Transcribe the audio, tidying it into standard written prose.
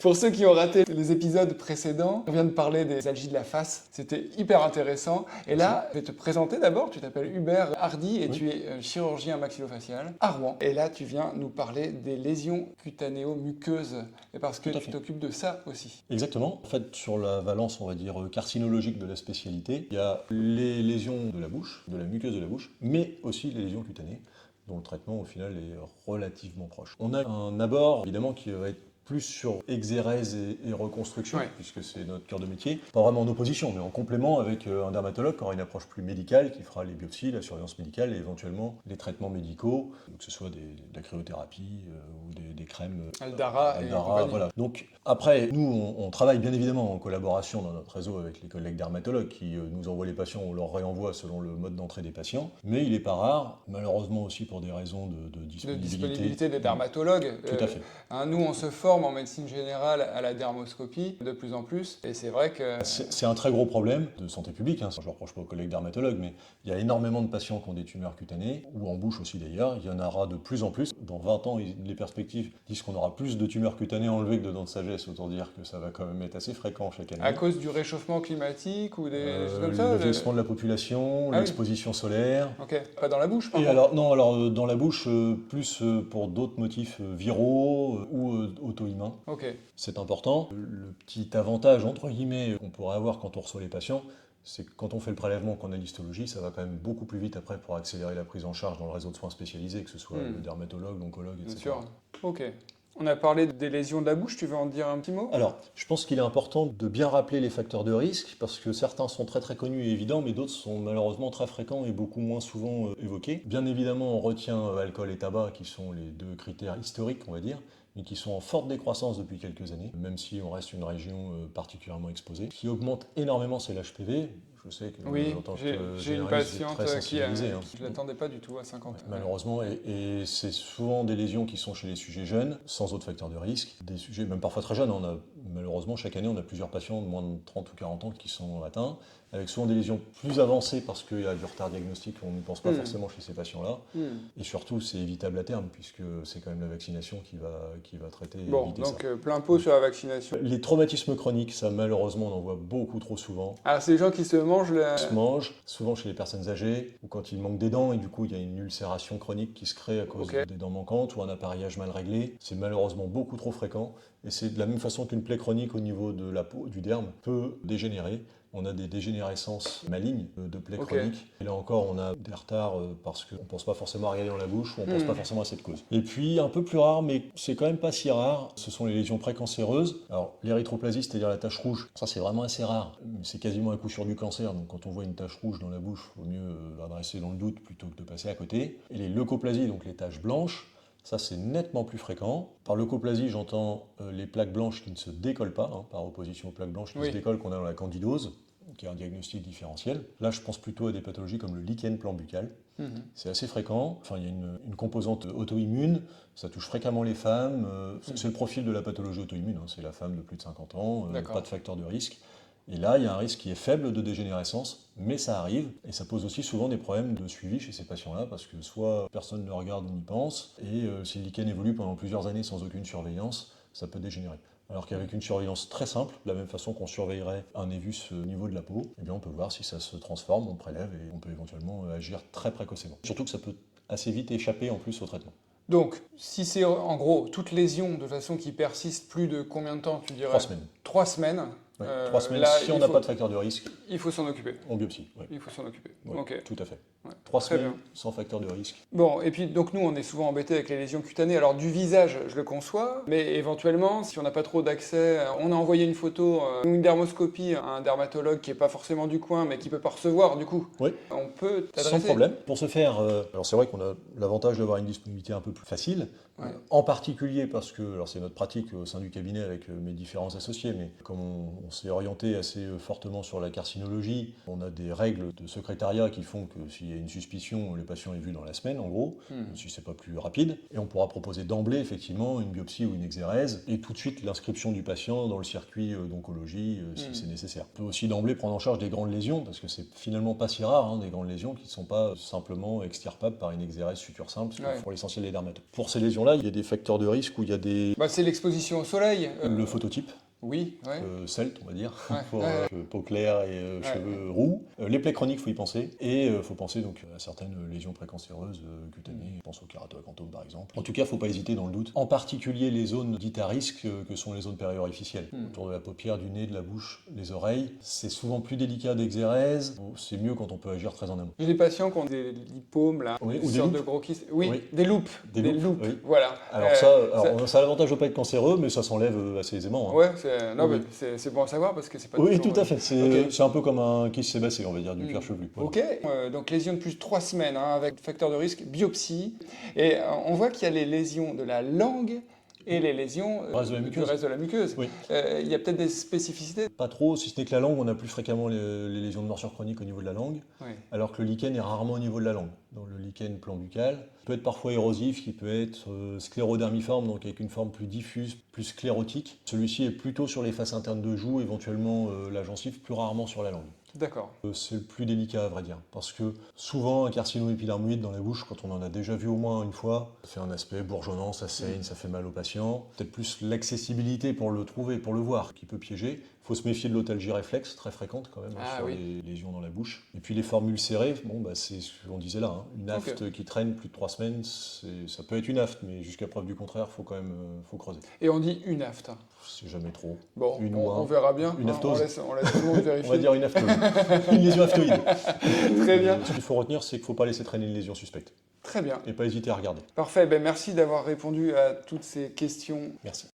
Pour ceux qui ont raté les épisodes précédents, on vient de parler des algies de la face. C'était hyper intéressant. Et là, je vais te présenter d'abord. Tu t'appelles Hubert Hardy et tu es chirurgien maxillofacial à Rouen. Et là, tu viens nous parler des lésions cutanéo-muqueuses. Et parce que tu t'occupes de ça aussi. Exactement. En fait, sur la valence, on va dire, carcinologique de la spécialité, il y a les lésions de la bouche, de la muqueuse de la bouche, mais aussi les lésions cutanées, dont le traitement, au final, est relativement proche. On a un abord, évidemment, qui va être plus sur exérèse et reconstruction, puisque c'est notre cœur de métier. Pas vraiment en opposition, mais en complément avec un dermatologue qui aura une approche plus médicale, qui fera les biopsies, la surveillance médicale et éventuellement les traitements médicaux, que ce soit de la cryothérapie ou des crèmes Aldara, voilà. Donc après, nous, on travaille bien évidemment en collaboration dans notre réseau avec les collègues dermatologues qui nous envoient les patients, on leur réenvoie selon le mode d'entrée des patients. Mais il n'est pas rare, malheureusement aussi pour des raisons de disponibilité des dermatologues. Tout à fait. Nous, on se forme en médecine générale à la dermoscopie de plus en plus, et c'est vrai que... C'est un très gros problème de santé publique, je ne reproche pas aux collègues dermatologues, mais il y a énormément de patients qui ont des tumeurs cutanées, ou en bouche aussi d'ailleurs, il y en aura de plus en plus. Dans 20 ans, les perspectives disent qu'on aura plus de tumeurs cutanées enlevées que de dents de sagesse, autant dire que ça va quand même être assez fréquent chaque année. À cause du réchauffement climatique ou des choses comme ça Le vieillissement de la population, l'exposition solaire. Ok, pas dans la bouche par contre. Alors, non, alors dans la bouche, plus pour d'autres motifs viraux ou auto-immuns. Ok. C'est important. Le petit avantage, entre guillemets, qu'on pourrait avoir quand on reçoit les patients, c'est que quand on fait le prélèvement, qu'on a l'histologie, ça va quand même beaucoup plus vite après pour accélérer la prise en charge dans le réseau de soins spécialisés, que ce soit le dermatologue, l'oncologue, etc. Bien sûr. Ok. On a parlé des lésions de la bouche, tu veux en dire un petit mot? Alors, je pense qu'il est important de bien rappeler les facteurs de risque, parce que certains sont très très connus et évidents, mais d'autres sont malheureusement très fréquents et beaucoup moins souvent évoqués. Bien évidemment, on retient alcool et tabac, qui sont les deux critères historiques, on va dire, mais qui sont en forte décroissance depuis quelques années, même si on reste une région particulièrement exposée. Ce qui augmente énormément, c'est l'HPV. Je sais que oui, en tant que j'ai une généraliste, patiente très sensibilisé. qui ne l'attendait pas du tout à 50 ans. Malheureusement, et c'est souvent des lésions qui sont chez les sujets jeunes, sans autre facteur de risque. Des sujets, même parfois très jeunes, malheureusement, chaque année, on a plusieurs patients de moins de 30 ou 40 ans qui sont atteints, avec souvent des lésions plus avancées parce qu'il y a du retard diagnostique, on ne pense pas forcément chez ces patients-là. Et surtout, c'est évitable à terme, puisque c'est quand même la vaccination qui va traiter et éviter donc ça. plein pot sur la vaccination. Les traumatismes chroniques, ça malheureusement, on en voit beaucoup trop souvent. Alors c'est les gens qui se mangent souvent chez les personnes âgées, ou quand il manque des dents, et du coup il y a une ulcération chronique qui se crée à cause des dents manquantes, ou un appareillage mal réglé. C'est malheureusement beaucoup trop fréquent, et c'est de la même façon qu'une plaie chronique au niveau de la peau, du derme, peut dégénérer. On a des dégénérescences malignes de plaies chroniques. Et là encore, on a des retards parce qu'on ne pense pas forcément à regarder dans la bouche ou on ne pense pas forcément à cette cause. Et puis, un peu plus rare, mais c'est quand même pas si rare, ce sont les lésions précancéreuses. Alors, l'érythroplasie, c'est-à-dire la tache rouge, ça c'est vraiment assez rare. C'est quasiment un coup sûr du cancer. Donc, quand on voit une tache rouge dans la bouche, il vaut mieux adresser dans le doute plutôt que de passer à côté. Et les leucoplasies, donc les taches blanches, ça, c'est nettement plus fréquent. Par leucoplasie, j'entends les plaques blanches qui ne se décollent pas, par opposition aux plaques blanches qui se décollent, qu'on a dans la candidose, qui est un diagnostic différentiel. Là, je pense plutôt à des pathologies comme le lichen plan buccal. C'est assez fréquent. Enfin, il y a une composante auto-immune. Ça touche fréquemment les femmes. C'est le profil de la pathologie auto-immune. C'est la femme de plus de 50 ans, pas de facteur de risque. Et là, il y a un risque qui est faible de dégénérescence, mais ça arrive, et ça pose aussi souvent des problèmes de suivi chez ces patients-là, parce que soit personne ne le regarde ou n'y pense, et si le lichen évolue pendant plusieurs années sans aucune surveillance, ça peut dégénérer. Alors qu'avec une surveillance très simple, de la même façon qu'on surveillerait un névus au niveau de la peau, eh bien on peut voir si ça se transforme, on prélève, et on peut éventuellement agir très précocement. Surtout que ça peut assez vite échapper en plus au traitement. Donc, si c'est en gros toute lésion de façon qui persiste plus de combien de temps, tu dirais? 3 semaines. 3 semaines. 3 semaines, là, si on n'a pas de facteur de risque. Il faut s'en occuper. En biopsie, oui. Il faut s'en occuper. Ouais, tout à fait. 3 Très semaines bien. sans facteur de risque. Bon, et puis donc nous on est souvent embêtés avec les lésions cutanées. Alors du visage, je le conçois, mais éventuellement, si on n'a pas trop d'accès, on a envoyé une photo ou une dermoscopie à un dermatologue qui n'est pas forcément du coin, mais qui peut pas recevoir du coup. Oui. On peut t'adresser. Sans problème. Pour ce faire, alors c'est vrai qu'on a l'avantage d'avoir une disponibilité un peu plus facile, en particulier parce que, alors c'est notre pratique au sein du cabinet avec mes différents associés, mais comme On s'est orienté assez fortement sur la carcinologie. On a des règles de secrétariat qui font que s'il y a une suspicion, le patient est vu dans la semaine, en gros, si c'est pas plus rapide. Et on pourra proposer d'emblée, effectivement, une biopsie ou une exérèse, et tout de suite l'inscription du patient dans le circuit d'oncologie, si c'est nécessaire. On peut aussi d'emblée prendre en charge des grandes lésions, parce que c'est finalement pas si rare, hein, des grandes lésions qui ne sont pas simplement extirpables par une exérèse suture simple, pour l'essentiel des dermatoses. Pour ces lésions-là, il y a des facteurs de risque où il y a des... C'est l'exposition au soleil. Le phototype. Oui, ouais. Celte, on va dire, pour peau claire et cheveux roux. Les plaies chroniques, il faut y penser. Et il faut penser donc à certaines lésions précancéreuses cutanées. Je pense au kératoacanthome par exemple. En tout cas, il ne faut pas hésiter dans le doute. En particulier les zones dites à risque, que sont les zones périorificielles. Autour de la paupière, du nez, de la bouche, les oreilles. C'est souvent plus délicat d'exérèse. C'est mieux quand on peut agir très en amont. J'ai des patients qui ont des lipomes, là, ou des des sortes loupes. de gros kystes. Oui, des loupes. Des loupes, oui. Voilà. Alors ça a l'avantage de ne pas être cancéreux, mais ça s'enlève assez aisément. Hein. Ouais, c'est bon à savoir parce que c'est pas Oui, toujours... tout à fait. C'est un peu comme un kyste sébacé, on va dire, du cuir chevelu. Voilà. Ok, donc lésion de plus de 3 semaines, hein, avec facteur de risque, biopsie. Et on voit qu'il y a les lésions de la langue et les lésions du reste de la muqueuse. Oui. Il y a peut-être des spécificités. Pas trop, si ce n'est que la langue, on a plus fréquemment les lésions de morsure chronique au niveau de la langue, alors que le lichen est rarement au niveau de la langue. Donc le lichen plan buccal peut être parfois érosif, qui peut être sclérodermiforme, donc avec une forme plus diffuse, plus sclérotique. Celui-ci est plutôt sur les faces internes de joue, éventuellement la gencive, plus rarement sur la langue. D'accord. C'est le plus délicat à vrai dire, parce que souvent un carcinome épidermoïde dans la bouche, quand on en a déjà vu au moins une fois, ça fait un aspect bourgeonnant, ça saigne, ça fait mal au patient. Peut-être plus l'accessibilité pour le trouver, pour le voir, qui peut piéger. Il faut se méfier de l'otalgie réflexe, très fréquente quand même, sur les lésions dans la bouche. Et puis les formules serrées, c'est ce qu'on disait là, hein. Une afte qui traîne plus de 3 semaines, ça peut être une afte, mais jusqu'à preuve du contraire, faut quand même faut creuser. Et on dit une afte. C'est jamais trop. Bon, on verra bien. Une aftose. On laisse tout le monde vérifier. On va dire une aftose. Une lésion aftoïde. Très bien. Ce qu'il faut retenir, c'est qu'il ne faut pas laisser traîner une lésion suspecte. Très bien. Et pas hésiter à regarder. Parfait, merci d'avoir répondu à toutes ces questions. Merci.